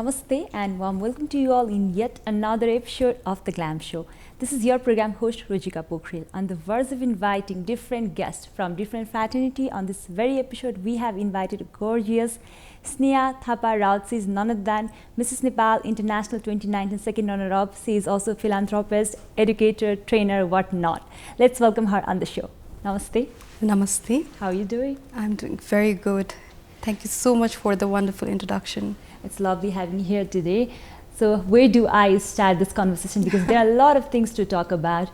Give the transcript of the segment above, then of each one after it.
Namaste and warm welcome to you all in yet another episode of the Glam Show. This is your program host Rojika Pokharel. On the verge of inviting different guests from different fraternity, on this very episode we have invited a gorgeous Sneha, Thapa, Raut. She is none other than Mrs. Nepal International 2019 second runner-up. She is also a philanthropist, educator, trainer, whatnot. Let's welcome her on the show. Namaste. Namaste. How are you doing? I'm doing very good. Thank you so much for the wonderful introduction. It's lovely having you here today. So where do I start this conversation? Because there are a lot of things to talk about.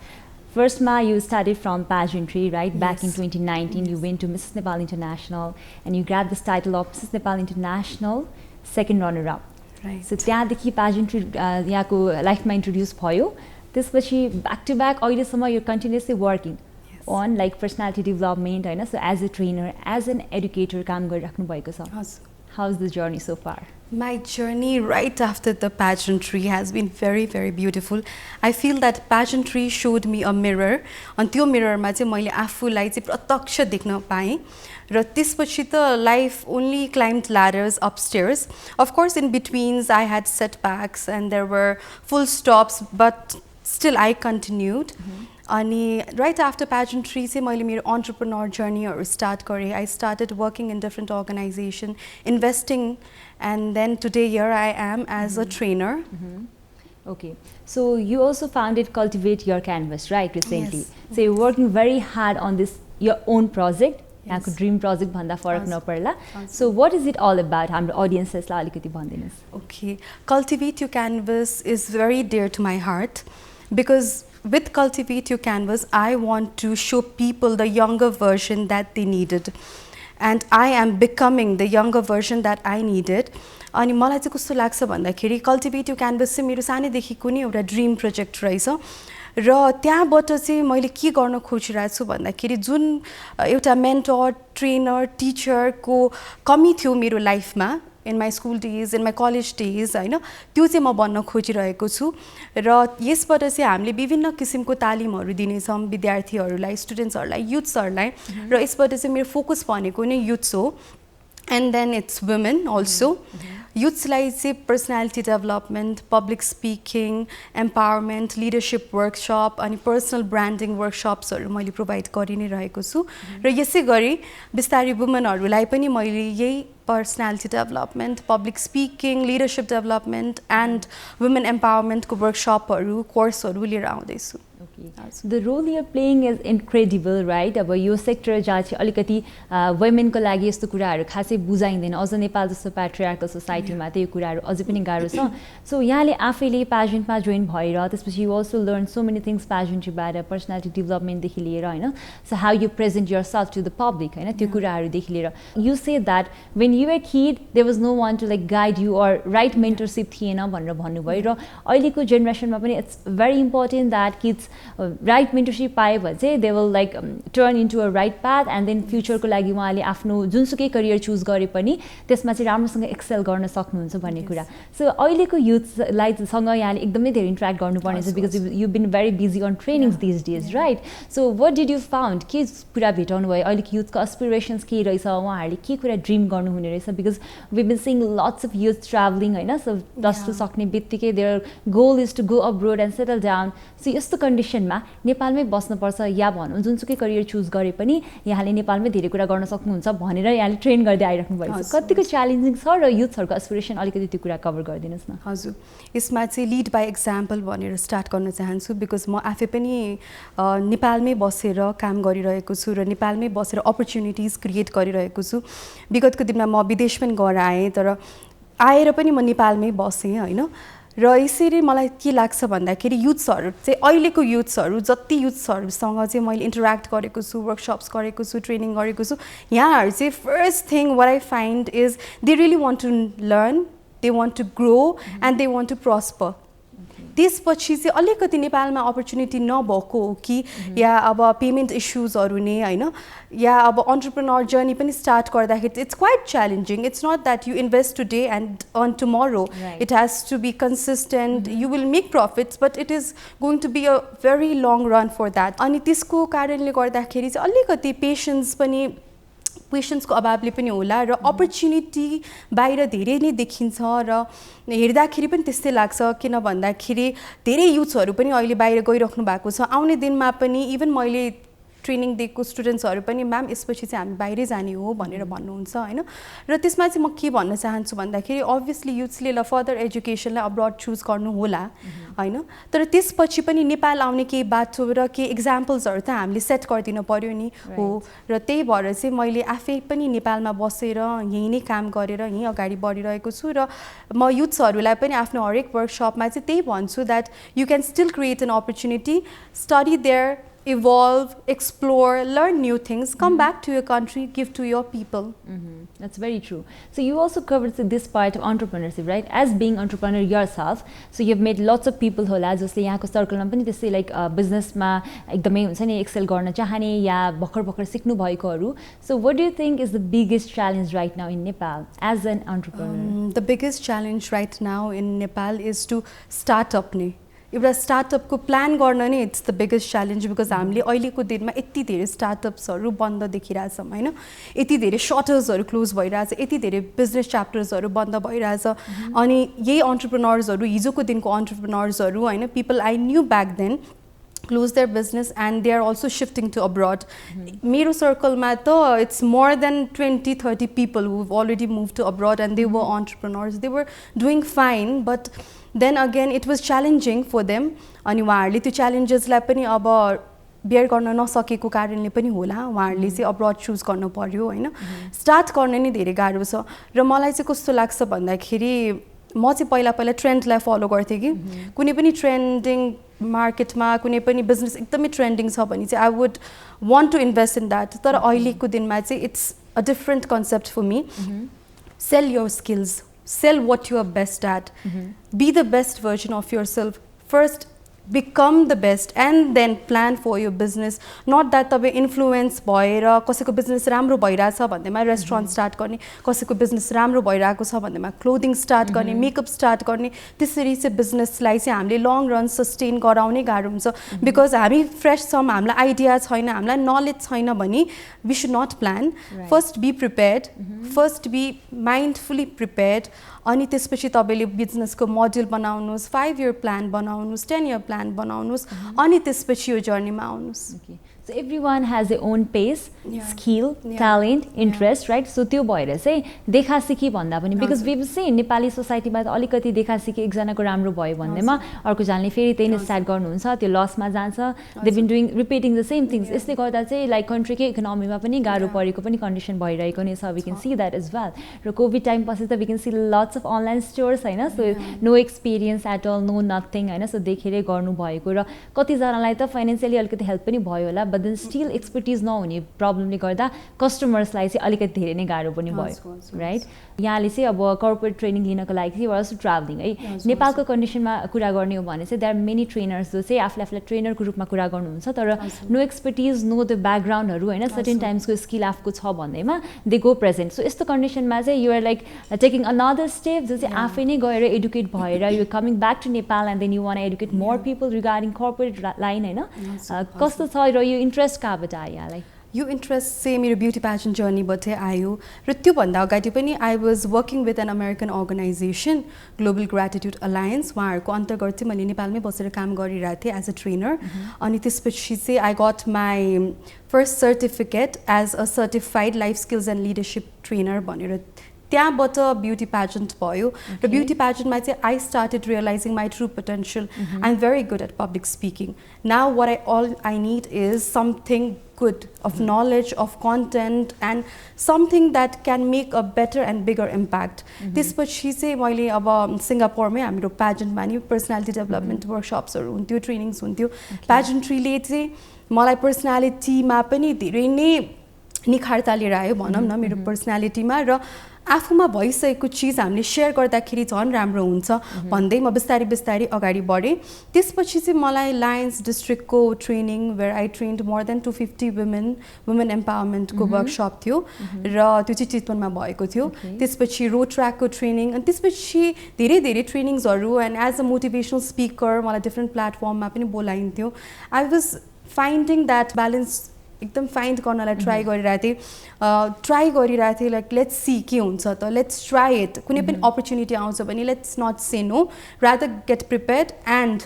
First, you started from pageantry, right? Yes. Back in 2019, you went to Mrs. Nepal International and you grabbed this title of Mrs. Nepal International second runner-up. Right. So त्यहाँदेखि pageantry यहाँको लाइफमा introduce भयो. त्यसपछि back to back अहिलेसम्म you're continuously working on like personality development, हैन? So as a trainer, as an educator काम गरिराख्नु भएको छ. How's the journey so far? My journey right after the pageantry has been very, very beautiful. I feel that pageantry showed me a mirror. And त्यो mirror-मा चाहिँ मैले आफूलाई चाहिँ प्रत्यक्ष देख्न पाएँ. र त्यसपछि त life only climbed ladders upstairs. Of course, in betweens, I had setbacks and there were full stops, but still I continued. Ani right after pageantry चाहिँ मैले मेरो entrepreneur journey start गरेँ. I started working in different organizations, investing, and then today here I am as a trainer. Okay, so you also founded Cultivate Your Canvas, right, recently? Yes. So you're working very hard on this, your own project. Yes. Dream project भन्दा फरक नपर्ला. So what is it all about? हाम्रो audiences-लाई अलिकति भनिदिनुस्. Okay, Cultivate Your Canvas is very dear to my heart because with Cultivate Your Canvas, I want to show people the younger version that they needed. And I am becoming the younger version that I needed. अनि मलाई चाहिँ कस्तो लाग्छ भन्दाखेरि Cultivate Your Canvas चाहिँ मेरो सानैदेखिको नै एउटा ड्रिम प्रोजेक्ट रहेछ. र त्यहाँबाट चाहिँ मैले के गर्न खोजिरहेको छु भन्दाखेरि जुन एउटा मेन्टर, ट्रेनर, टिचरको कमी थियो मेरो लाइफमा in my school days, in my college days, हैन त्यो चाहिँ म बन्न खोजिरहेको छु र यसबाट चाहिँ हामीले विभिन्न किसिमको तालिमहरू दिनेछौँ विद्यार्थीहरूलाई, स्टुडेन्ट्सहरूलाई, युथ्सहरूलाई र यसबाट चाहिँ मेरो फोकस भनेको नै युथ्स हो and then it's women also. Youthsलाई चाहिँ personality development, public speaking, empowerment, leadership workshop अनि personal branding workshops मैले प्रोभाइड गरि नै रहेको छु र यसै गरी बिस्तारै वुमेनहरूलाई पनि मैले यही personality development, public speaking, leadership development and women empowerment को वर्कशपहरू, कोर्सहरू लिएर आउँदै छु. Okay. The role you're playing is incredible, right? अब यो सेक्टर जहाँ चाहिँ अलिकति वुमेनको लागि यस्तो कुराहरू खासै बुझाइँदैन. अझ नेपाल जस्तो प्याट्रियार्कल सोसाइटीमा त यो कुराहरू अझै पनि गाह्रो छ. सो यहाँले आफैले पेजेन्टमा जोइन भएर त्यसपछि you also learn so many things पेजेन्टबाट पर्सनालिटी डेभलपमेन्टदेखि लिएर हैन. So how you present yourself to the public हैन त्यो कुराहरूदेखि लिएर. You say that when you were kid there was no one to like guide you or right mentorship थिएन भनेर भन्नुभयो र अहिलेको जेनेरेसनमा पनि it's very important that kids right mentorship पाए भने चाहिँ they will like turn into a right path and then future को लागि उहाँले आफ्नो जुनसुकै करियर चुज गरे पनि त्यसमा चाहिँ राम्रोसँग एक्सेल गर्न सक्नुहुन्छ भन्ने कुरा. सो अहिलेको युथलाई सँग यहाँले एकदमै धेरै इन्टरेक्ट गर्नुपर्ने छ because you been very busy on trainings this days right. So what did you found के कुरा भेटाउनु भयो अहिलेको युथको एस्पिरेसन्स के रहेछ उहाँहरूले के कुरा ड्रिम गर्नुहुने रहेछ because we been seeing lots of youth travelling हैन. सो प्लस टू सक्ने बित्तिकै their goal is to go abroad and settle down. So यस्तो कन्डिसनमा नेपालमै बस्नुपर्छ या भनौँ जुनसुकै करियर चुज गरे पनि यहाँले नेपालमै धेरै कुरा गर्न सक्नुहुन्छ भनेर यहाँले ट्रेन गर्दै आइराख्नु भएको छ. कतिको च्यालेन्जिङ छ र युथहरूको एस्पिरेसन अलिकति त्यो कुरा कभर गरिदिनुहोस् न. हजुर, यसमा चाहिँ लिड बाई एक्जाम्पल भनेर स्टार्ट गर्न चाहन्छु बिकज म आफै पनि नेपालमै बसेर काम गरिरहेको छु र नेपालमै बसेर अपर्च्युनिटिज क्रिएट गरिरहेको छु. विगतको दिनमा म विदेश पनि गएर आएँ तर आएर पनि म नेपालमै बसेँ हैन. र यसरी मलाई के लाग्छ भन्दाखेरि युथ्सहरू चाहिँ अहिलेको युथ्सहरू जति युथ्सहरूसँग चाहिँ मैले इन्टरेक्ट गरेको छु, वर्कशप्स गरेको छु, ट्रेनिङ गरेको छु, यहाँहरू चाहिँ first thing what I find is they really want to learn, they want to grow and they want to prosper. त्यसपछि चाहिँ अलिकति नेपालमा अपर्च्युनिटी नभएको हो कि या अब पेमेन्ट इस्युजहरू नै हैन या अब एन्टरप्रेन्योर जर्नी पनि स्टार्ट गर्दाखेरि it's quite challenging. It's not that you invest today and earn tomorrow. It has to be consistent. You will make profits but it is going to be a very long run for that. अनि त्यसको कारणले गर्दाखेरि चाहिँ अलिकति patience पनि क्वेसन्सको अभावले पनि होला र अपर्च्युनिटी बाहिर धेरै नै देखिन्छ र हेर्दाखेरि पनि त्यस्तै लाग्छ किन भन्दाखेरि धेरै युथ्सहरू पनि अहिले बाहिर गइराख्नु भएको छ आउने दिनमा पनि इभन मैले ट्रेनिङ दिएको स्टुडेन्ट्सहरू पनि म्याम यसपछि चाहिँ हामी बाहिरै जाने हो भनेर भन्नुहुन्छ हैन र त्यसमा चाहिँ म के भन्न चाहन्छु भन्दाखेरि अभियसली युथ्सले ल फर्दर एजुकेसनलाई अब्रड चुज गर्नु होला हैन तर त्यसपछि पनि नेपाल आउने केही बाटो र केही एक्जाम्पल्सहरू त हामीले सेट गरिदिनु पर्यो नि हो र त्यही भएर चाहिँ मैले आफै पनि नेपालमा बसेर यहीँ नै काम गरेर यहीँ अगाडि बढिरहेको छु र म युथ्सहरूलाई पनि आफ्नो हरेक वर्कसपमा चाहिँ त्यही भन्छु that you can still create an opportunity study there evolve, explore, learn new things, come back to your country, give to your people. That's very true. So you also covered this part of entrepreneurship, right? As being entrepreneur yourself, so you've made lots of people होला जसले यहाँको सर्कलमा पनि त्यस्तै like बिजनेसमा एकदमै हुन्छ नि Excel गर्न चाहने या भर्खर सिक्नु भएकोहरू. So what do you think is the biggest challenge right now in Nepal as an entrepreneur? The biggest challenge right now in Nepal is to start up नै. एउटा स्टार्टअपको प्लान गर्न नै it's the biggest challenge because हामीले अहिलेको दिनमा यति धेरै स्टार्टअप्सहरू बन्द देखिरहेछौँ होइन यति धेरै सटर्सहरू क्लोज भइरहेछ यति धेरै बिजनेस च्याप्टर्सहरू बन्द भइरहेछ अनि यही अन्टरप्रेन्योर्सहरू हिजोको दिनको अन्टरप्रेन्योर्सहरू होइन people I knew back then close their business and they are also shifting to abroad. Mero circle ma to it's more than 20-30 people who've already moved to abroad and they were entrepreneurs. They were doing fine but then again it was challenging for them. Ani uहाँहरुले त्यो challengesलाई पनि अब bare गर्न नसकेको कारणले पनि होला उहाँहरुले चाहिँ अब्रड चुज गर्न पर्यो हैन स्टार्ट गर्न नै धेरै गाह्रो छ र मलाई चाहिँ कस्तो लाग्छ भन्दाखेरि म चाहिँ पहिला ट्रेन्डलाई फलो गर्थे कि कुनै पनि ट्रेन्डिङ मार्केटमा कुनै पनि बिजनेस एकदमै ट्रेन्डिङ छ भने चाहिँ I would want to invest in that तर अहिलेको दिनमा चाहिँ it's a different concept for me sell your skills sell what you are best at be the best version of your self first become the best and then plan for your business not that तपाईं influence भएर कसैको business राम्रो भइराछ भन्दैमा restaurant start गर्ने कसैको business राम्रो भइराको छ भन्दैमा क्लोथिङ स्टार्ट गर्ने मेकअप स्टार्ट गर्ने त्यसरी चाहिँ बिजनेसलाई चाहिँ हामीले लङ रन सस्टेन गराउने गाह्रो हुन्छ बिकज हामी फ्रेश छौं हामीलाई आइडिया छैन हामीलाई नलेज छैन भने we should not plan first be prepared first be mindfully prepared अनि त्यसपछि तपाईले बिजनेसको मोडल बनाउनुस् 5 इयर प्लान बनाउनुस् 10 इयर प्लान बनाउनुस् अनि त्यसपछि यो जर्नीमा आउनुस् So everyone has their own pace, skill, talent, interest, right? So त्यो भएर चाहिँ देखासिकी भन्दा पनि because we've seen नेपाली सोसाइटीमा त अलिकति देखासिकी एकजनाको राम्रो भयो भन्दैमा अर्को जनाले फेरि त्यही नै स्टार्ट गर्नुहुन्छ त्यो लसमा जान्छ they've been doing repeating the same things यसले गर्दा चाहिँ लाइक कन्ट्रीकै इकोनोमीमा पनि गाह्रो परेको पनि कन्डिसन भइरहेको नै छ we can see that as well र कोभिड टाइम पछि त we can see lots of online stores हैन so no experience at all no nothing हैन so देखेरै गर्नु भएको र कति जनालाई त फाइनान्शियली अलिकति हेल्प पनि भयो होला but then still expertise नहुने प्रब्लमले गर्दा कस्टमर्सलाई चाहिँ अलिकति धेरै नै गाह्रो पनि भयो राइट यहाँले चाहिँ अब कर्पोरेट ट्रेनिङ लिनको लागि चाहिँ वाज ट्राभलिङ है नेपालको कन्डिसनमा कुरा गर्ने हो भने चाहिँ देयर आर मेनी ट्रेनर्स जो चाहिँ आफूलाई ट्रेनरको रूपमा कुरा गर्नुहुन्छ तर नो एक्सपर्टिज नो द ब्याकग्राउन्डहरू हैन सर्टेन टाइम्सको स्किल आफूको छ भन्दैमा दे गो प्रेजेन्ट सो यस्तो कन्डिसनमा चाहिँ you are like taking another step जो चाहिँ आफै नै गएर एडुकेट भएर you coming back to Nepal and then you want educate more people regarding corporate line हैन कस्तो छ र यो इन्ट्रेस्ट कहाँबाट आयो यहाँलाई यो इन्ट्रेस्ट चाहिँ मेरो ब्युटी प्याजन जर्नीबाटै आयो र त्योभन्दा अगाडि पनि I was working with an American organization Global Gratitude Alliance उहाँहरूको अन्तर्गत चाहिँ मैले नेपालमै बसेर काम गरिरहेको थिएँ एज अ ट्रेनर अनि त्यसपछि चाहिँ I got my first certificate as a certified life skills and leadership trainer भनेर त्यहाँबाट ब्युटी प्याजेन्ट भयो र ब्युटी प्याजेन्टमा चाहिँ I started realizing my true potential I am very good at public speaking now what I need is something good of knowledge of content and something that can make a better and bigger impact त्यसपछि चाहिँ मैले अब सिङ्गापुरमै हाम्रो प्याजेन्टमा नि personality development वर्कसप्सहरू हुन्थ्यो trainings हुन्थ्यो प्याजेन्ट्रीले चाहिँ मलाई पर्सनालिटीमा पनि धेरै नै निखारता लिएर आयो भनौँ न मेरो पर्सनालिटीमा र आफूमा भइसकेको चिज हामीले सेयर गर्दाखेरि झन् राम्रो हुन्छ भन्दै म बिस्तारै अगाडि बढेँ त्यसपछि चाहिँ मलाई लायन्स डिस्ट्रिक्टको training where I trained more than 250 women एम्पावरमेन्टको वर्कसप थियो र त्यो चाहिँ चितवनमा भएको थियो त्यसपछि रोड ट्र्याकको ट्रेनिङ अनि त्यसपछि धेरै ट्रेनिङ्सहरू and as a motivational speaker मलाई डिफ्रेन्ट प्लेटफर्ममा पनि बोलाइन्थ्यो I was finding that balance एकदम फाइन्ड गर्नलाई ट्राई गरिरहेको थिएँ लाइक लेट्स सी के हुन्छ त लेट्स ट्राई इट कुनै पनि अपर्च्युनिटी आउँछ भने let's not say no rather get prepared and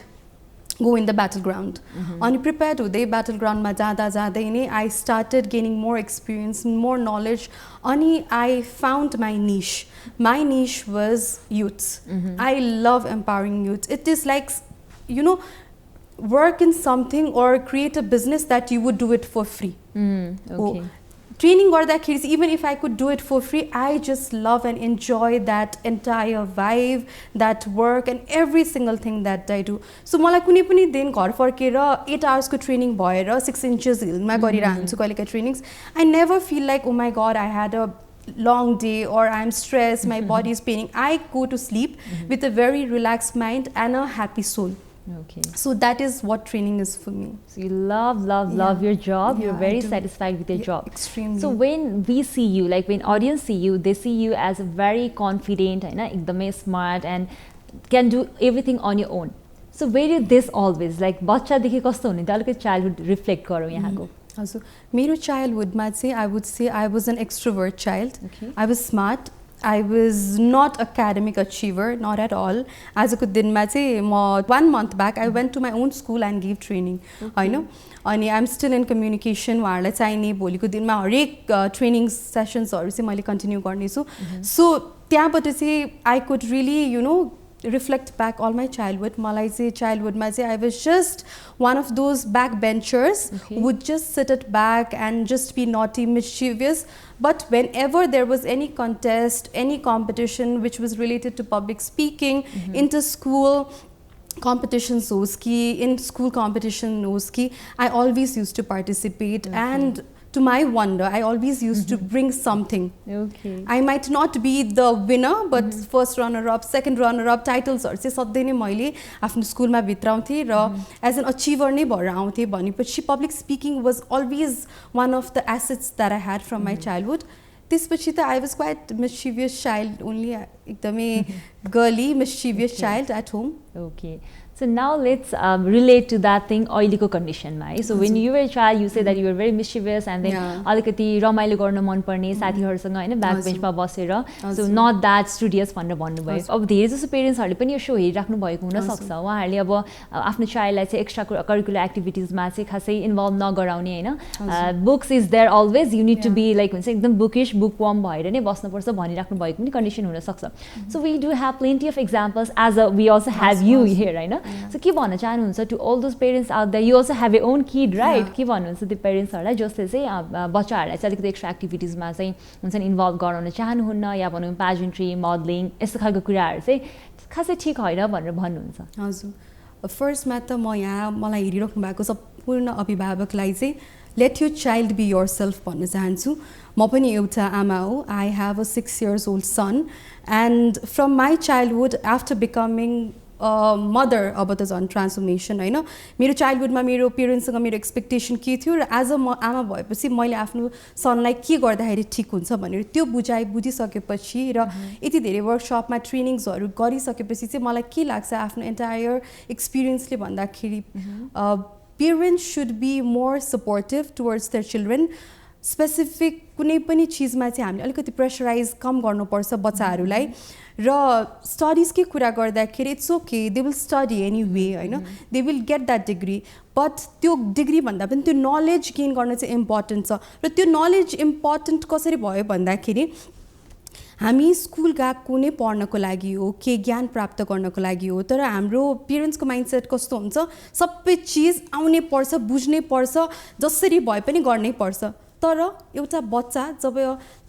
go in the battleground. अनि prepared हुँदै battleground मा जाँदै नै I started gaining more experience, more knowledge. अनि I found my niche. My niche was youth. I love empowering youth. It is like, you know, work in something or create a business that you would do it for free. Okay. Training गर्दाखेरि even if I could do it for free, I just love and enjoy that entire vibe, that work and every single thing that I do. So मलाई कुनै पनि दिन घर फर्केर 8 hours को training भएर 6 inches hill मा गरिरहन्छु कहिलेका trainings. I never feel like oh my god I had a long day or I'm stressed, my body is paining. I go to sleep with a very relaxed mind and a happy soul. Okay. So that is what training is for me. So you love your job. Yeah, you're very satisfied with your job. Extremely. So when we see you, like when audience see you, they see you as a very confident, ekdamai smart and can do everything on your own. So where did this always like bacha dekhi kasto hunne tyo अलिकति childhood reflect गरौँ यहाँको. Also, मेरो childhood मा चाहिँ I would say I was an extrovert child. Okay. I was smart. I was not academic achiever, not at all. As a dinma चाहिँ 1 month back I went to my own school and gave training. I know. अनि I'm still in communication उहाँहरूलाई चाहिने भोलिको दिनमा हरेक training sessions हरू चाहिँ मैले continue गर्नेछु. So त्यहाँबाट चाहिँ I could really, you know, reflect back all my childhood. मलाई चाहिँ childhood मा चाहिँ I was just one of those backbenchers who would just sit at back and just be naughty, mischievous. But whenever there was any contest, any competition which was related to public speaking, inter-school competitions होस् कि in school competition होस् कि I always used to participate and to my wonder, I always used to bring something. Okay. I might not be the winner, but first runner-up, second runner-up, titles are चाहिँ सधैँ नै मैले आफ्नो स्कुलमा भित्राउँथेँ र as an achiever नै भएर आउँथेँ भनेपछि public speaking was always one of the assets that I had from my childhood. त्यसपछि त I was quite mischievous child only, एकदमै girly, mischievous child at home. Okay. So now let's relate to that thing अहिलेको कन्डिसनमा है. So when you were a child, you said that you were very mischievous and then अलिकति रमाइलो गर्न मनपर्ने साथीहरूसँग होइन back बेन्चमा बसेर. So not that studious भनेर भन्नुभयो. अब धेरै जसो पेरेन्ट्सहरूले पनि यो सो हेरिराख्नु भएको हुनसक्छ. उहाँहरूले अब आफ्नो चाइल्डलाई चाहिँ एक्स्ट्रा करिकुलर एक्टिभिटिजमा चाहिँ खासै इन्भल्भ नगराउने होइन. Books is there always, you need to be like हुन्छ एकदम बुकिश बुकवर्म भएर नै बस्नुपर्छ भनिराख्नु भएको पनि कन्डिसन हुनसक्छ. So we do have plenty of examples as a we also have you here होइन. So के भन्न चाहनुहुन्छ to all those parents out there, you also have your own kid, right? के भन्नुहुन्छ त्यो पेरेन्ट्सहरूलाई जसले चाहिँ बच्चाहरूलाई चाहिँ अलिकति एक्स्ट्रा एक्टिभिटिजमा चाहिँ हुन्छ नि इन्भल्भ गराउन चाहनुहुन्न या भनौँ पेजेन्ट्री, मोडलिङ यस्तो खालको कुराहरू चाहिँ खासै ठिक होइन भनेर भन्नुहुन्छ. हजुर, फर्स्टमा त म यहाँ मलाई हेरिराख्नु भएको सम्पूर्ण अभिभावकलाई चाहिँ let your child be yourself भन्न चाहन्छु. म पनि एउटा आमा हो. I have a 6 years old son and from my childhood after becoming mother अब त झन् ट्रान्सफर्मेसन होइन. मेरो चाइल्डहुडमा मेरो पेरेन्ट्ससँग मेरो एक्सपेक्टेसन के थियो र एज अ आमा भएपछि मैले आफ्नो सनलाई के गर्दाखेरि ठिक हुन्छ भनेर त्यो बुझिसकेपछि र यति धेरै वर्कसपमा ट्रेनिङ्सहरू गरिसकेपछि चाहिँ मलाई के लाग्छ आफ्नो एन्टायर एक्सपिरियन्सले भन्दाखेरि parents should be more supportive towards their children. Specific कुनै पनि चिजमा चाहिँ हामीले अलिकति प्रेसराइज कम गर्नुपर्छ बच्चाहरूलाई. र स्टडिजकै कुरा गर्दाखेरि it's okay, they will study anyway होइन, they will get that degree. But त्यो डिग्री भन्दा पनि त्यो नलेज गेन गर्न चाहिँ इम्पोर्टेन्ट छ. र त्यो नलेज इम्पोर्टेन्ट कसरी भयो भन्दाखेरि हामी स्कुल गएको नै पढ्नको लागि हो, के ज्ञान प्राप्त गर्नको लागि हो. तर हाम्रो पेरेन्ट्सको माइन्डसेट कस्तो हुन्छ, सबै चिज आउनै पर्छ, बुझ्नै पर्छ, जसरी भए पनि गर्नै पर्छ. तर एउटा बच्चा जब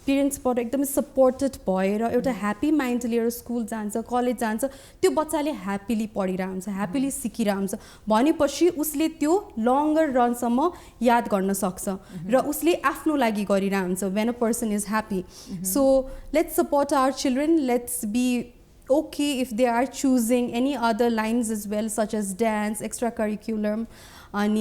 पेरेन्ट्सबाट एकदमै सपोर्टेड भएर एउटा ह्याप्पी माइन्ड लिएर स्कुल जान्छ, कलेज जान्छ, त्यो बच्चाले ह्याप्पिली पढिरहेको हुन्छ, ह्याप्पिली सिकिरहेको हुन्छ भनेपछि उसले त्यो लङ्गर रनसम्म याद गर्न सक्छ र उसले आफ्नो लागि गरिरहेको हुन्छ. When a person is happy. So let's support our children. Let's be okay if they are choosing any other lines as well, such as dance, extracurricular, and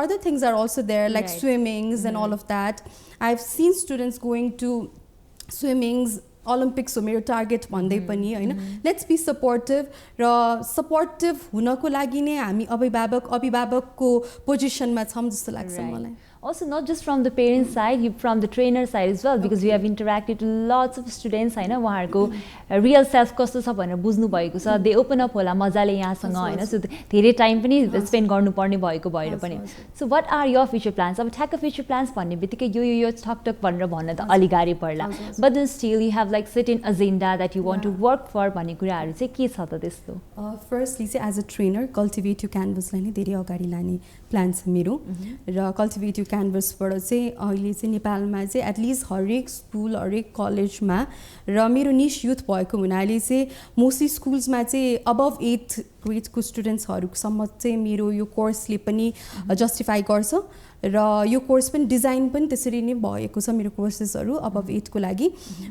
other things are also there, like swimmings and all of that. I've seen students going to swimmings, Olympics, so मेरो target भन्दै पनि होइन. Let's be supportive र supportive हुनको लागि नै हामी अभिभावकको पोजिसनमा छौँ जस्तो लाग्छ मलाई. Also not just from the parent side, from the trainer side as well, because we have interacted with lots of students हैन उहाँहरुको रियल सेल्फ कस्तो छ भनेर बुझ्नु भएको छ दे ओपन अप होला मजाले यहाँसँग हैन सो धेरै टाइम पनि स्पेन्ड गर्नुपर्ने भएको भएर पनि so what are your future plans अब ठ्याक्क फ्युचर प्लान्स भन्ने बित्तिकै यो ठकठक भनेर भन्न त अलि गाह्रो पर्ला but then still you have like certain agenda that you want to work for भन्ने कुराहरु चाहिँ के छ त त्यस्तो फर्स्टली चाहिँ as a trainer cultivate you क्यानभसलाई नै धेरै अगाडि लाने प्लान छ मेरो र कल्टिभेट यु क्यानभसबाट चाहिँ अहिले चाहिँ नेपालमा चाहिँ एटलिस्ट हरेक स्कुल हरेक कलेजमा र मेरो निश युथ भएको हुनाले चाहिँ मोस्टली स्कुल्समा चाहिँ अबभ 8th ग्रेडको स्टुडेन्ट्सहरूसम्म चाहिँ मेरो यो कोर्सले पनि जस्टिफाई गर्छ र यो कोर्स पनि डिजाइन पनि त्यसरी नै भएको छ मेरो कोर्सेसहरू अबभ 8 को लागि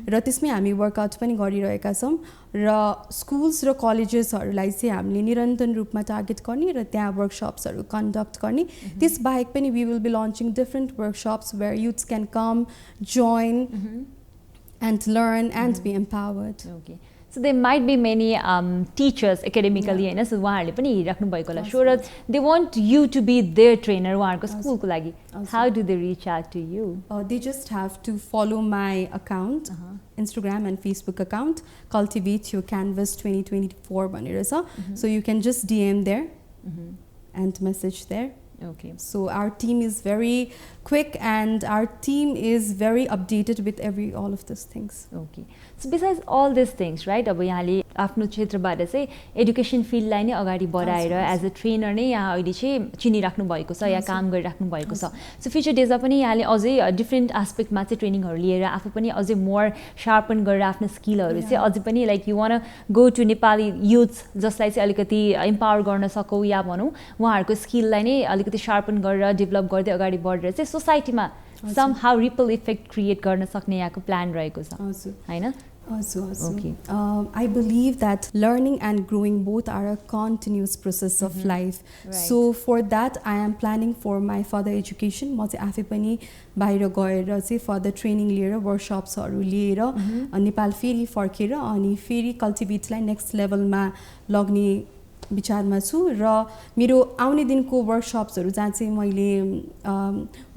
र त्यसमै हामी वर्कआउट पनि गरिरहेका छौँ र स्कुल्स र कलेजेसहरूलाई चाहिँ हामीले निरन्तर रूपमा टार्गेट गर्ने र त्यहाँ वर्कसप्सहरू कन्डक्ट गर्ने त्यसबाहेक पनि we will be launching different workshops where youths can come join and learn and be empowered. Okay. So there might be many teachers academically हैन सो उहाँहरुले पनि हेरिराख्नु भएको होला sure they want you to be their trainer उहाँहरुको स्कुलको लागि how do they reach out to you they just have to follow my account Instagram and Facebook account cultivate your canvas 2024 भनेर छ so you can just DM there and message there. Okay. So our team is very quick and our team is very updated with all of these things. Okay. So besides all these things, right? अब यहाँले आफ्नो क्षेत्रबाट चाहिँ education फिल्डलाई नै अगाडि बढाएर as a trainer नै यहाँ अहिले चाहिँ चिनिराख्नु भएको छ या काम गरिराख्नु भएको छ सो फ्युचर डेजमा पनि यहाँले अझै डिफ्रेन्ट एस्पेक्टमा चाहिँ ट्रेनिङहरू लिएर आफू पनि अझै मोर शार्पन गरेर आफ्नो स्किलहरू चाहिँ अझै पनि like you want go to Nepali youths जसलाई चाहिँ अलिकति इम्पावर गर्न सकौँ या भनौँ उहाँहरूको स्किललाई नै अलिकति शार्पन गरेर डेभलप गर्दै अगाडि बढेर चाहिँ सोसाइटीमा somehow ripple effect create गर्न सक्ने यहाँको प्लान रहेको छ हैन Okay. I believe that learning and growing both are a continuous process of life. Right. So for that, I am planning for my further education. म चाहिँ आफै पनि बाहिर गएर चाहिँ फर्दर ट्रेनिङ लिएर वर्कसप्सहरू लिएर नेपाल फेरि फर्केर अनि फेरि कल्टिभेटलाई नेक्स्ट लेभलमा लग्ने विचारमा छु र मेरो आउने दिनको वर्कसप्सहरू जहाँ चाहिँ मैले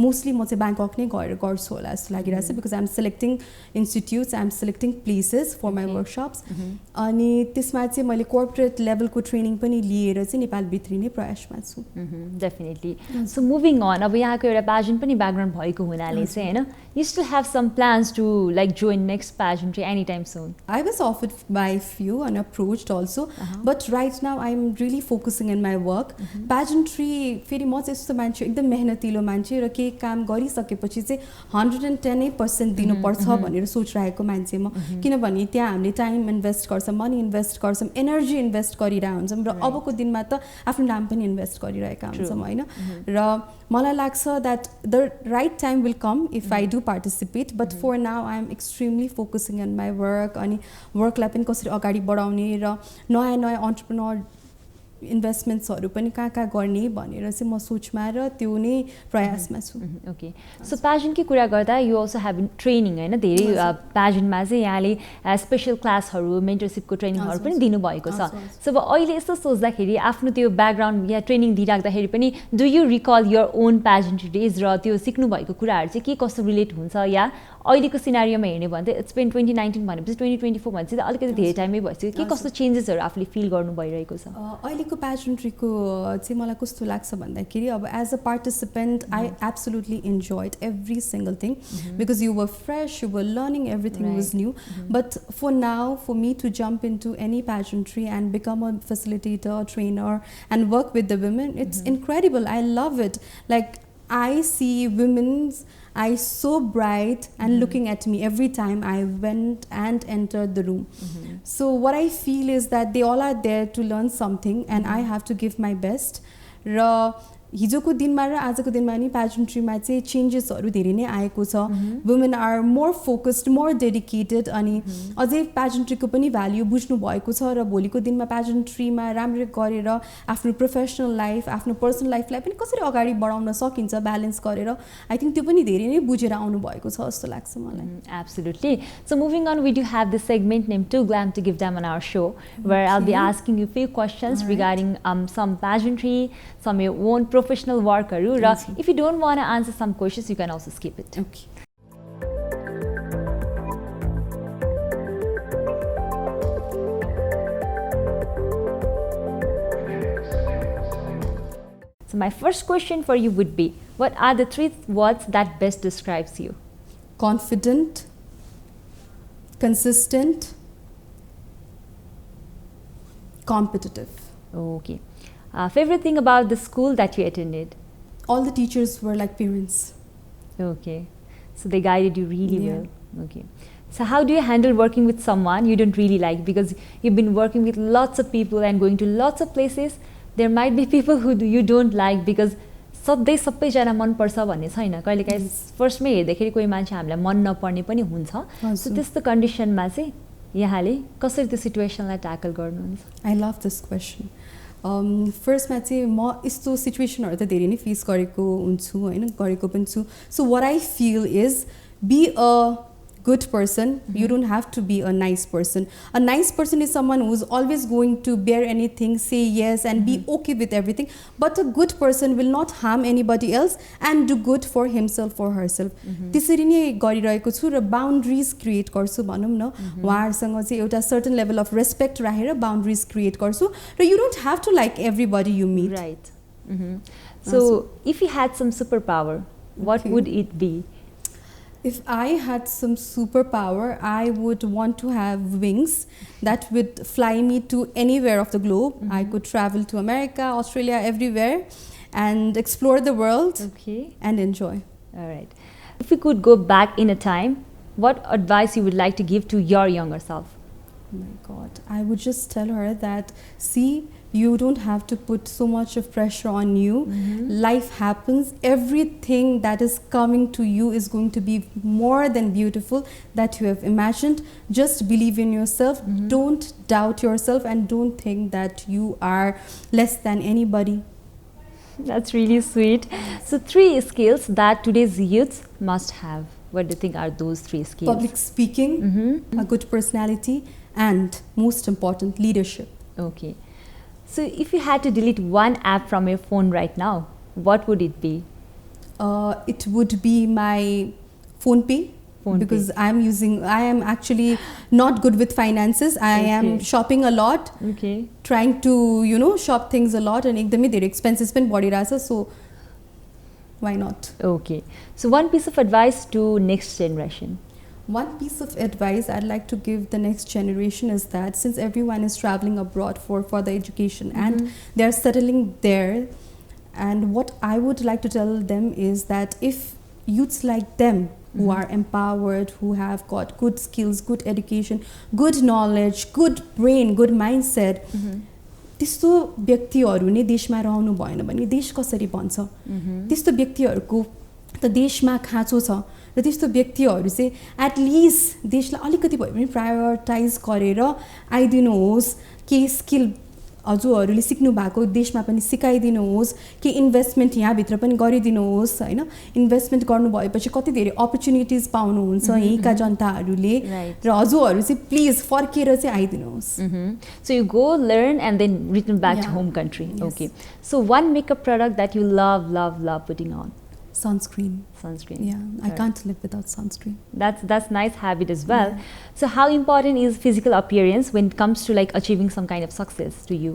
मोस्टली म चाहिँ ब्याङ्कक नै गएर गर्छु होला जस्तो लागिरहेको छ because I am selecting institutes I am selecting places for my workshops अनि त्यसमा चाहिँ मैले कोर्पोरेट लेभलको ट्रेनिङ पनि लिएर चाहिँ नेपालभित्री नै प्रयासमा छु डेफिनेटली सो मुभिङ अन अब यहाँको एउटा प्याजेन्ट पनि ब्याकग्राउन्ड भएको हुनाले चाहिँ होइन you still have some plans to like join next pageantry any time soon I was offered by few and approached also but right now I am really focusing in my work. Pageantry फेरि म चाहिँ यस्तो मान्छे एकदम मेहनतिलो मान्छे र केही काम गरिसकेपछि चाहिँ 110% दिनुपर्छ भनेर सोचिरहेको मान्छे म किनभने त्यहाँ हामीले टाइम इन्भेस्ट गर्छौँ मनी इन्भेस्ट गर्छौँ एनर्जी इन्भेस्ट गरिरहेको हुन्छौँ र अबको दिनमा त आफ्नो नाम पनि इन्भेस्ट गरिरहेका हुन्छौँ होइन र मलाई लाग्छ that the right time will come if I do participate but for now I am extremely focusing on my work अनि वर्कलाई पनि कसरी अगाडि बढाउने र नयाँ नयाँ अन्टरप्रेन्योर इन्भेस्टमेन्ट्सहरू पनि कहाँ गर्ने भनेर चाहिँ म सोचमा र त्यो नै प्रयासमा छु ओके सो प्याजन्टकै कुरा गर्दा यु अल्सो हेभ ट्रेनिङ होइन धेरै प्याजन्टमा चाहिँ यहाँले स्पेसल क्लासहरू मेन्टरसिपको ट्रेनिङहरू पनि दिनुभएको छ सो अब अहिले यस्तो सोच्दाखेरि आफ्नो त्यो ब्याकग्राउन्ड या ट्रेनिङ दिइराख्दाखेरि पनि do you recall your own pageant days र त्यो सिक्नुभएको कुराहरू चाहिँ के कस्तो रिलेट हुन्छ या अहिलेको सिनारियोमा हेर्ने भने चाहिँ इट्स बिन 2019 भनेपछि 2024 भनेपछि त अलिकति धेरै टाइमै भइसक्यो के कस्तो चेन्जेसहरू आफूले फिल गर्नु भइरहेको छ अहिलेको प्याजेन्ट्रीको चाहिँ मलाई कस्तो लाग्छ भन्दाखेरि अब as a participant I absolutely enjoyed every single thing because you were fresh you were learning everything was new but for now for me to jump in to any pageantry and become a facilitator trainer and work with the women it's incredible I love it like I see women's eyes so bright and looking at me every time I went and entered the room. So what I feel is that they all are there to learn something and I have to give my best. हिजोको दिनमा र आजको दिनमा नि प्याजेन्ट्रीमा चाहिँ चेन्जेसहरू धेरै नै आएको छ women are more focused more dedicated अनि अझै प्याजेन्ट्रीको पनि भ्याल्यु बुझ्नु भएको छ र भोलिको दिनमा प्याजेन्ट्रीमा राम्रो गरेर आफ्नो प्रोफेसनल लाइफ आफ्नो पर्सनल लाइफलाई पनि कसरी अगाडि बढाउन सकिन्छ ब्यालेन्स गरेर आई थिङ्क त्यो पनि धेरै नै बुझेर आउनु भएको छ जस्तो लाग्छ मलाई absolutely so moving on we do have this segment name to glam to give them on our show where I will be asking you few questions regarding some pageantry some your own professional वर्कहरू र if you don't want to answer some questions you can also skip it Okay. So my first question for you would be, what are the 3 words that best describes you? Confident, consistent, competitive. Okay. Favorite thing about the school that you attended? All the teachers were like parents. Okay. So they guided you really Yeah. well. Okay. So how do you handle working with someone you don't really like? Because you've been working with lots of people and going to lots of places. There might be people who you don't like because सधैँ सबैजना मनपर्छ भन्ने छैन. कहिलेकाहीँ फर्स्टमै हेर्दाखेरि कोही मान्छे हामीलाई मन नपर्ने पनि हुन्छ. सो त्यस्तो कन्डिसनमा चाहिँ यहाँले कसरी त्यो सिचुएसनलाई ट्याकल गर्नुहुन्छ? I love this question. फर्स्टमा चाहिँ म यस्तो सिचुएसनहरू त धेरै नै फेस गरेको हुन्छु होइन, गरेको पनि छु. So what I feel is be a good person. You don't have to be a nice person. A nice person is someone who's always going to bear anything, say yes and be okay with everything. But a good person will not harm anybody else and do good for himself or herself. त्यसरी नै गरिरहेको छु र बाउन्ड्रिज create गर्छु भनौँ न. उहाँहरूसँग चाहिँ एउटा सर्टन लेभल अफ रेस्पेक्ट राखेर बाउन्ड्रिज क्रिएट गर्छु र you don't have to like everybody you meet. Right. So if you had some super power, what would it be? If I had some superpower, I would want to have wings that would fly me to anywhere of the globe. I could travel to America, Australia, everywhere and explore the world and enjoy. All right. If you could go back in a time, what advice you would like to give to your younger self? Oh my God. I would just tell her that, see, you don't have to put so much of pressure on you. Life happens. Everything that is coming to you is going to be more than beautiful that you have imagined. Just believe in yourself. Don't doubt yourself and don't think that you are less than anybody. That's really sweet. So 3 skills that today's youths must have. What do you think are those 3 skills? Public speaking, a good personality and most important, leadership. Okay. So if you had to delete one app from your phone right now, what would it be? It would be my PhonePe. Because I am actually not good with finances. I am shopping a lot. Trying to, shop things a lot and ekdamai धेरै expenses पनि बढिरहेछ. So why not? Okay. So one piece of advice to next generation. One piece of advice I'd like to give the next generation is that since everyone is traveling abroad for further education and they're settling there, and what I would like to tell them is that if youths like them who are empowered, who have got good skills, good education, good knowledge, good brain, good mindset, त्यस्तो व्यक्तिहरू नै देशमा रहनु भएन भने देश कसरी बन्छ? त्यस्तो व्यक्तिहरूको त देशमा खाँचो छ र त्यस्तो व्यक्तिहरू चाहिँ एटलिस्ट देशलाई अलिकति भए पनि प्रायोरिटाइज गरेर आइदिनुहोस्. केही स्किल हजुरहरूले सिक्नु भएको देशमा पनि सिकाइदिनुहोस्, के इन्भेस्टमेन्ट यहाँभित्र पनि गरिदिनुहोस् होइन. इन्भेस्टमेन्ट गर्नु भएपछि कति धेरै अपर्च्युनिटिज पाउनुहुन्छ यहीँका जनताहरूले र हजुरहरू चाहिँ प्लिज फर्केर चाहिँ आइदिनुहोस्. So you go learn and then return back to home country. Okay. So one makeup product that you love putting on? Sunscreen. Yeah, I can't live without sunscreen. That's nice habit as well. So how important is physical appearance when it comes to like achieving some kind of success to you?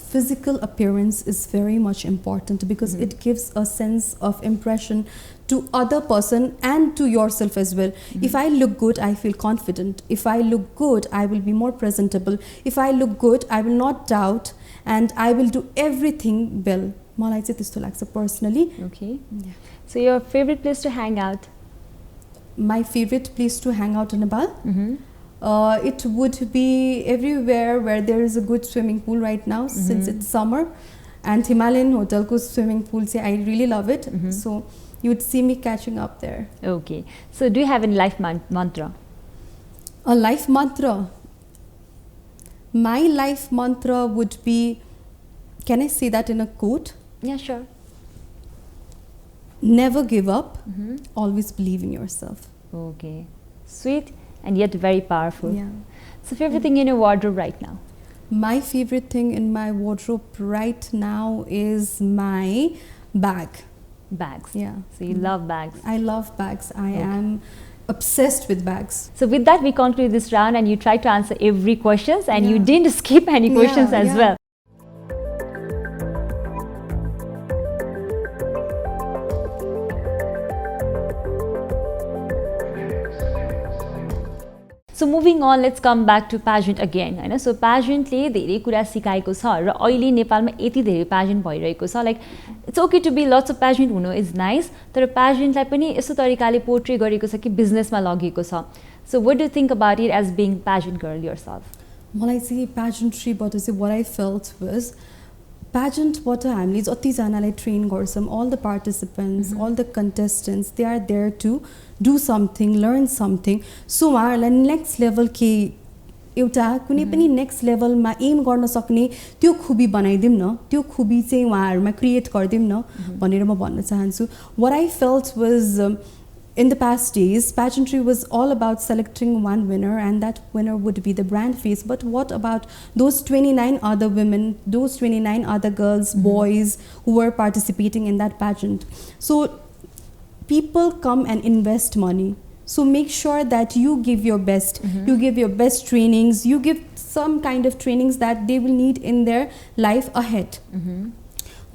Physical appearance is very much important because it gives a sense of impression to other person and to yourself as well. If I look good, I feel confident. If I look good, I will be more presentable. If I look good, I will not doubt and I will do everything well. मलाई चाहिँ त्यस्तो लाग्छ personally. Okay. So your favorite place to hang out? My favorite place to hang out in Nepal? It would be everywhere where there is a good swimming pool right now since it's summer. And Himalayan Hotel ko swimming pool, I really love it. So you would see me catching up there. Okay. So do you have any life mantra? A life mantra? My life mantra would be, can I say that in a quote? Yeah, sure. Never give up. Always believe in yourself. Okay. Sweet and yet very powerful. Yeah. So favorite thing in your wardrobe right now? My favorite thing in my wardrobe right now is my bag. Bags. Yeah. So you love bags. I love bags. I am obsessed with bags. So with that, we conclude this round, and you tried to answer every questions, and you didn't skip any questions as well. So moving on, let's come back to pageant again. हैन so pageantले धेरै कुरा सिकाएको छ र अहिले नेपालमा यति धेरै pageant भइरहेको छ, like it's okay to be lots of pageant हुनु is nice, तर pageantलाई पनि यस्तो तरिकाले पोर्ट्रे गरेको छ कि बिजनेसमा लगेको छ. So what do you think about it as being pageant girl yourself? मलाई चाहिँ pageantryबाट चाहिँ what I felt was pageantबाट हामीले जतिजनालाई ट्रेन गर्छौँ, all the participants, all the contestants, they are there to do something, learn something. So उहाँहरूलाई next level के एउटा कुनै पनि नेक्स्ट लेभलमा एम गर्न सक्ने त्यो खुबी बनाइदिउँ न, त्यो खुबी चाहिँ उहाँहरूमा क्रिएट गरिदिउँ न भनेर म भन्न चाहन्छु. What I felt was in the past days, pageantry was all about selecting one winner, and that winner would be the brand face. But what about those 29 other women, those 29 other girls, boys who were participating in that pageant? So people come and invest money. So make sure that you give your best. You give your best trainings. You give some kind of trainings that they will need in their life ahead.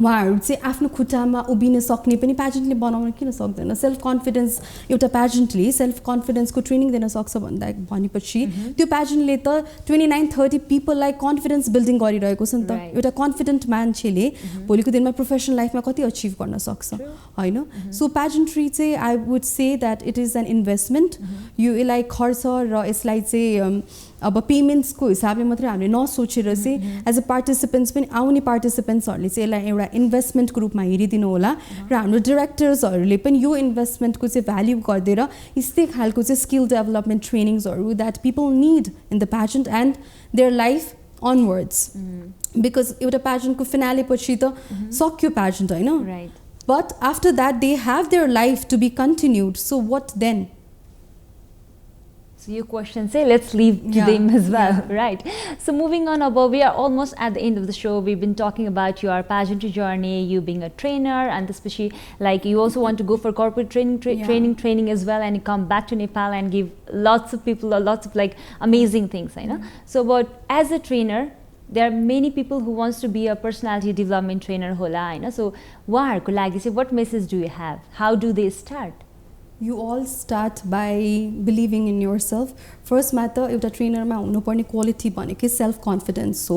उहाँहरू चाहिँ आफ्नो खुट्टामा उभिन सक्ने पनि pageantले बनाउन किन सक्दैन? सेल्फ कन्फिडेन्स एउटा pageantले सेल्फ कन्फिडेन्सको ट्रेनिङ दिन सक्छ भनेपछि त्यो pageantले त 29-30 पिपललाई कन्फिडेन्स बिल्डिङ गरिरहेको छ नि त. एउटा कन्फिडेन्ट मान्छेले भोलिको दिनमा प्रोफेसनल लाइफमा कति अचिभ गर्न सक्छ हैन? सो pageantry चाहिँ I would say that it is an investment. यो यसलाई खर्च र यसलाई चाहिँ अब पेमेन्ट्सको हिसाबले मात्रै हामीले नसोचेर चाहिँ एज अ पार्टिसिपेन्ट्स पनि आउने पार्टिसिपेन्ट्सहरूले चाहिँ यसलाई एउटा इन्भेस्टमेन्टको रूपमा हेरिदिनु होला र हाम्रो डिरेक्टर्सहरूले पनि यो इन्भेस्टमेन्टको चाहिँ भ्याल्यु गरिदिएर यस्तै खालको चाहिँ स्किल डेभलपमेन्ट ट्रेनिङ्सहरू that people need in the pageant and their life onwards. Because एउटा pageantको finale पछि त सक्यो pageant हैन? But after that they have their life to be continued. So what then? So your question say let's leave to them as well, right? So moving on, above, we are almost at the end of the show. We've been talking about your pageantry journey, you being a trainer, and especially like you also want to go for corporate training as well, and you come back to Nepal and give lots of people lots of like amazing things, you know. So but as a trainer, there are many people who wants to be a personality development trainer hola, you know. So uहाँहरुको लागि चाहिँ what message do you have? How do they start? You all start by believing in yourself. First matter, एउटा ट्रेनरमा हुनुपर्ने quality भनेकै self confidence हो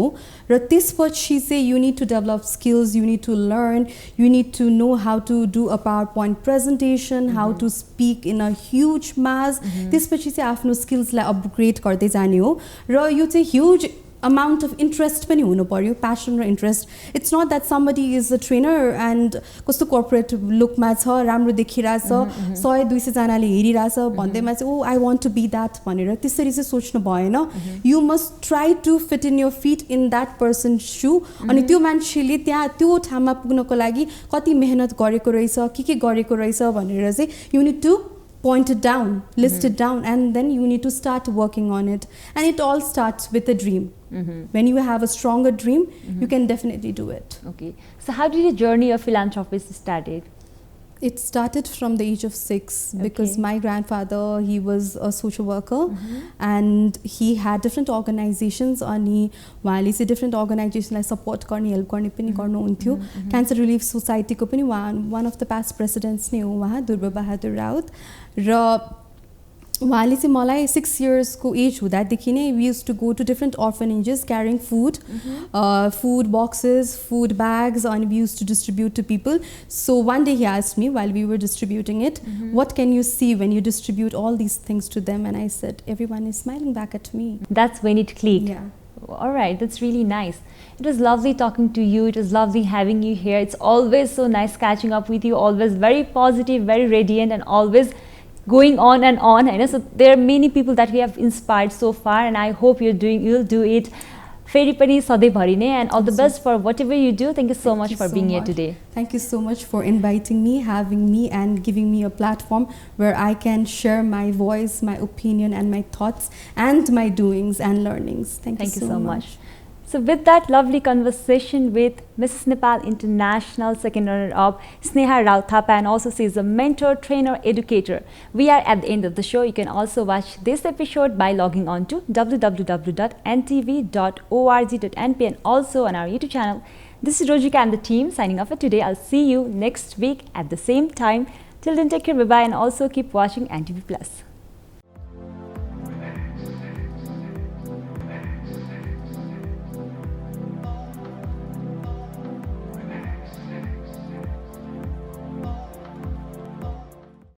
र त्यसपछि चाहिँ you need to develop skills, you need to learn, you need to know how to do a PowerPoint presentation, how to speak in a huge mass. त्यसपछि चाहिँ आफ्नो स्किल्सलाई अपग्रेड गर्दै जाने हो र यो चाहिँ ह्युज amount of interest पनि हुनु पर्यो, passion र interest. It's not that somebody is a trainer and कस्तो corporate look मा छ, राम्रो देखिरहेछ, 100-200 जनाले हेरिरहेछ भन्दैमा चाहिँ oh I want to be that भनेर त्यसरी चाहिँ सोच्नु भएन. You must try to fit in your feet in that person's shoe. अनि त्यो मान्छेले त्यहाँ त्यो ठाउँमा पुग्नको लागि कति मेहनत गरेको रहेछ, के गरेको रहेछ भनेर चाहिँ you need to point it down, list it down, and then you need to start working on it. And it all starts with a dream. When you have a stronger dream, you can definitely do it. Okay. So how did your journey of philanthropist started? It started from the age of 6 because my grandfather, he was a social worker and he had different organizations अनि उहाँले चाहिँ different organizationलाई support गर्ने, help गर्ने पनि गर्नुहुन्थ्यो. Cancer Relief Society को पनि one of the past presidents नै हो उहाँ, दुर्गा बहादुर राउत. र उहाँले चाहिँ मलाई 6 years को एज हुँदादेखि नै we used to go to different orphanages carrying food, food boxes, food bags, and we used to distribute to people. So one day he asked me while we were distributing it, what can you see when you distribute all these things to them? And I said, everyone is smiling back at me. That's when it clicked. Yeah. All right, that's really nice. It was lovely talking to you. It was lovely having you here. It's always so nice catching up with you. Always very positive, very radiant, and always going on and on. I know. So there are many people that we have inspired so far, and I hope you'll do it. Feri pani sadai bhari नै, and all the best for whatever you do. Thank you so much for being here today. Thank you so much for inviting me, having me, and giving me a platform where I can share my voice, my opinion, and my thoughts, and my doings and learnings. Thank you so much. So with that lovely conversation with Mrs. Nepal International second runner-up Sneha Raut Thapa, and also she is a mentor, trainer, educator. We are at the end of the show. You can also watch this episode by logging on to www.ntv.org.np and also on our YouTube channel. This is Rojika and the team signing off for today. I'll see you next week at the same time. Till then, take care, bye-bye, and also keep watching NTV Plus.